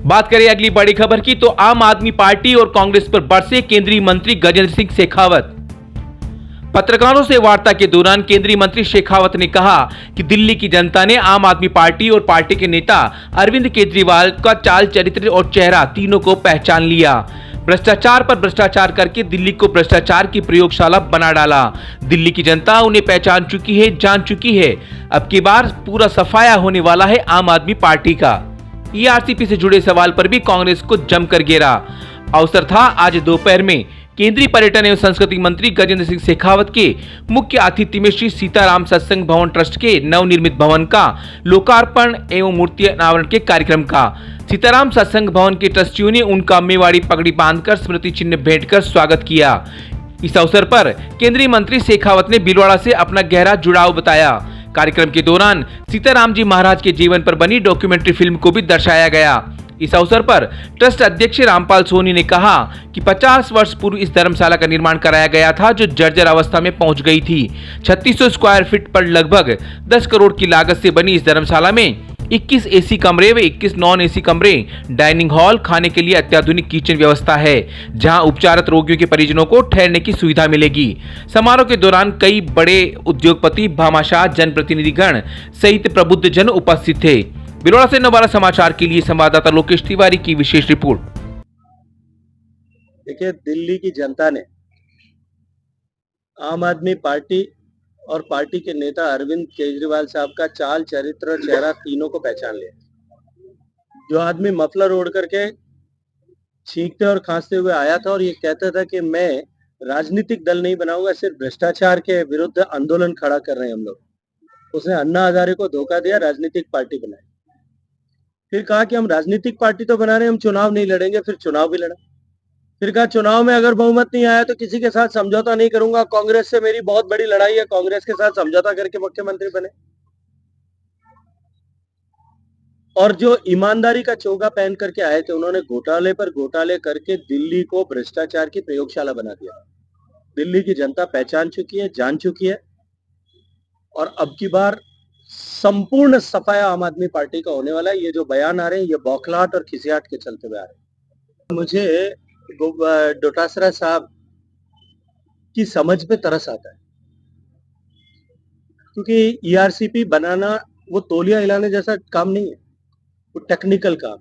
बात करें अगली बड़ी खबर की तो आम आदमी पार्टी और कांग्रेस पर बरसे केंद्रीय मंत्री गजेंद्र सिंह शेखावत। पत्रकारों से वार्ता के दौरान केंद्रीय मंत्री शेखावत ने कहा कि दिल्ली की जनता ने आम आदमी पार्टी और पार्टी के नेता अरविंद केजरीवाल का चाल चरित्र और चेहरा तीनों को पहचान लिया। भ्रष्टाचार पर भ्रष्टाचार करके दिल्ली को भ्रष्टाचार की प्रयोगशाला बना डाला। दिल्ली की जनता उन्हें पहचान चुकी है, जान चुकी है। अब की बार पूरा सफाया होने वाला है आम आदमी पार्टी का। ईआरसीपी से जुड़े सवाल पर भी कांग्रेस को जमकर घेरा। अवसर था आज दोपहर में केंद्रीय पर्यटन एवं संस्कृति मंत्री गजेंद्र सिंह शेखावत के मुख्य आतिथ्य में श्री सीताराम सत्संग भवन ट्रस्ट के नवनिर्मित भवन का लोकार्पण एवं मूर्ति अनावरण के कार्यक्रम का। सीताराम सत्संग भवन के ट्रस्टियों ने उनका मेवाड़ी पगड़ी बांधकर स्मृति चिन्ह भेंट कर स्वागत किया। इस अवसर पर केंद्रीय मंत्री शेखावत ने भीलवाड़ा से अपना गहरा जुड़ाव बताया। कार्यक्रम के दौरान सीताराम जी महाराज के जीवन पर बनी डॉक्यूमेंट्री फिल्म को भी दर्शाया गया। इस अवसर पर ट्रस्ट अध्यक्ष रामपाल सोनी ने कहा कि 50 वर्ष पूर्व इस धर्मशाला का निर्माण कराया गया था जो जर्जर अवस्था में पहुंच गई थी। 3600 स्क्वायर फीट पर लगभग 10 करोड़ की लागत से बनी इस धर्मशाला में 21 एसी कमरे व 21 नॉन एसी कमरे, डाइनिंग हॉल, खाने के लिए अत्याधुनिक किचन व्यवस्था है जहां उपचारित रोगियों के परिजनों को ठहरने की सुविधा मिलेगी। समारोह के दौरान कई बड़े उद्योगपति, भामाशाह, जनप्रतिनिधिगण सहित प्रबुद्ध जन उपस्थित थे। भीलवाड़ा से नवभारत समाचार के लिए संवाददाता लोकेश तिवारी की विशेष रिपोर्ट। देखिए, दिल्ली की जनता ने आम आदमी पार्टी और पार्टी के नेता अरविंद केजरीवाल साहब का चाल, चरित्र और चेहरा तीनों को पहचान लिया। जो आदमी मफलर ओढ़ करके छींकते और खांसते हुए आया था और ये कहता था कि मैं राजनीतिक दल नहीं बनाऊंगा, सिर्फ भ्रष्टाचार के विरुद्ध आंदोलन खड़ा कर रहे हैं हम लोग, उसने अन्ना हजारे को धोखा दिया, राजनीतिक पार्टी बनाई। फिर कहा कि हम राजनीतिक पार्टी तो बना रहे हैं, हम चुनाव नहीं लड़ेंगे। फिर चुनाव भी लड़ा। फिर कहा चुनाव में अगर बहुमत नहीं आया तो किसी के साथ समझौता नहीं करूंगा, कांग्रेस से मेरी बहुत बड़ी लड़ाई है, कांग्रेस के साथ समझौता करके मुख्यमंत्री बने। और जो ईमानदारी का चोगा पहन करके आए थे, उन्होंने घोटाले पर घोटाले करके दिल्ली को भ्रष्टाचार की प्रयोगशाला बना दिया। दिल्ली की जनता पहचान चुकी है, जान चुकी है और अब की बार संपूर्ण सफाया आम आदमी पार्टी का होने वाला है। ये जो बयान आ रहे हैं, ये बौखलाहट और खिसियाट के चलते हुए आ रहे हैं। मुझे डोटासरा साहब की समझ पे तरस आता है, क्योंकि ईआरसीपी बनाना वो तौलिया हिलाने जैसा काम नहीं है, वो टेक्निकल काम।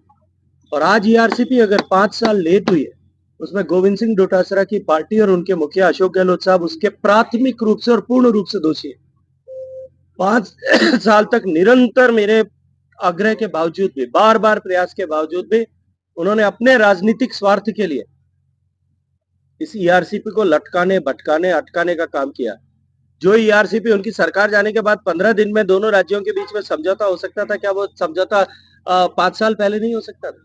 और आज ईआरसीपी अगर 5 साल लेट हुई है, उसमें गोविंद सिंह डोटासरा की पार्टी और उनके मुखिया अशोक गहलोत साहब उसके प्राथमिक रूप से और पूर्ण रूप से दोषी है। 5 साल तक निरंतर मेरे आग्रह के बावजूद भी, बार बार प्रयास के बावजूद भी, उन्होंने अपने राजनीतिक स्वार्थ के लिए इस ईआरसीपी को लटकाने, भटकाने, अटकाने का काम किया। जो ईआरसीपी उनकी सरकार जाने के बाद 15 दिन में दोनों राज्यों के बीच में समझौता हो सकता था, क्या वो समझौता 5 साल पहले नहीं हो सकता था?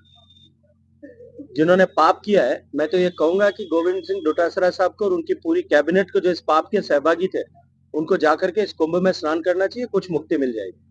जिन्होंने पाप किया है, मैं तो ये कहूंगा कि गोविंद सिंह डोटासरा साहब को और उनकी पूरी कैबिनेट को, जो इस पाप के सहभागी थे, उनको जाकर के इस कुंभ में स्नान करना चाहिए, कुछ मुक्ति मिल जाएगी।